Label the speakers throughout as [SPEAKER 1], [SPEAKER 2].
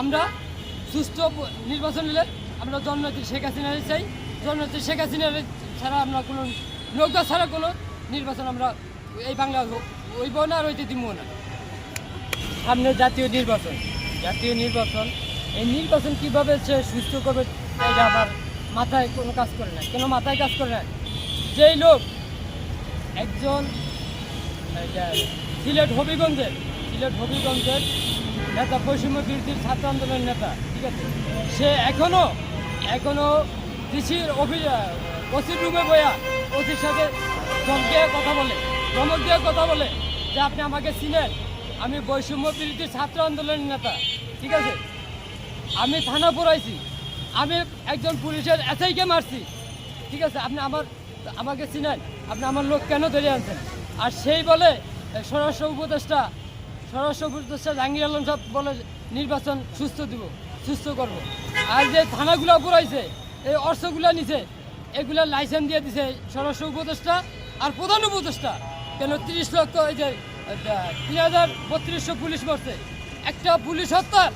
[SPEAKER 1] আমরা সুষ্ঠু নির্বাচন হলে আমরা জননেত্রী শেখ হাসিনা চাই। জননেত্রী শেখ হাসিনা ছাড়া আমরা কোনো নৌকা ছাড়া কোনো নির্বাচন আমরা এই বাংলা হইব না আর হইতে দিব না। সামনে জাতীয় নির্বাচন, এই নির্বাচন কীভাবে সে সুস্থ করবে এটা আবার মাথায় কোনো কাজ করে না। কেন মাথায় কাজ করে না? যেই লোক একজন সিলেট হবিগঞ্জের নেতা, বৈষম্য বিরোধী ছাত্র আন্দোলনের নেতা, ঠিক আছে, সে এখনো ডিসির ওসির রুমে বয়া ওসির সাথে ধমক দিয়ে কথা বলে যে আপনি আমাকে চিনেন, আমি বৈষম্য বিরোধী ছাত্র আন্দোলনের নেতা, ঠিক আছে, আমি থানা পড়াইছি, আমি একজন পুলিশের এসআইকে মারছি, ঠিক আছে, আপনি আমাকে চিনেন, আপনি আমার লোক কেন ধরে আনছেন? আর সেই বলে স্বরাষ্ট্র উপদেষ্টা জাহাঙ্গীর আলম সাহেব বলে নির্বাচন সুস্থ করব। আর যে থানাগুলো পুরাইছে, এই অর্থগুলো নিছে, এগুলা লাইসেন্স দিয়ে দিছে স্বরাষ্ট্র উপদেষ্টা আর প্রধান উপদেষ্টা। কেন 30 লক্ষ, এই যে 3032 পুলিশ মরছে, একটা পুলিশ হত্যার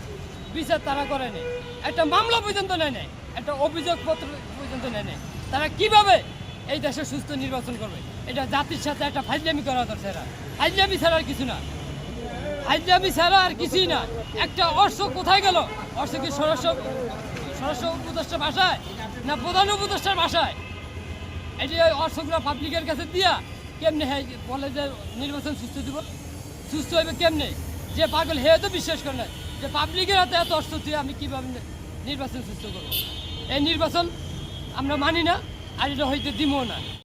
[SPEAKER 1] বিচার তারা করে নেই, একটা মামলা পর্যন্ত নেয় নাই, একটা অভিযোগপত্র পর্যন্ত নেয় নাই। তারা কিভাবে এই দেশে সুস্থ নির্বাচন করবে? এটা জাতির সাথে একটা ফাইজলামি করা দরকার। ফাইজলামি ছাড়া আর কিছু না, ফাইজলামি ছাড়া আর কিছুই না। একটা অর্থ কোথায় গেল? অর্থ কি স্বরাষ্ট্র উপদেষ্টার বাসায় না প্রধান উপদেষ্টার বাসায়? এটি অর্থগুলো পাবলিকের কাছে দিয়া কেমনে বলে যে নির্বাচন সুস্থ হইবে কেমনে? যে পাগল হে তো বিশ্বাস করে না যে পাবলিকের হাতে এত অর্থ দিয়ে আমি কীভাবে নির্বাচন সুস্থ করবো। এই নির্বাচন আমরা মানি না, আর এটা হইতে দিমও না।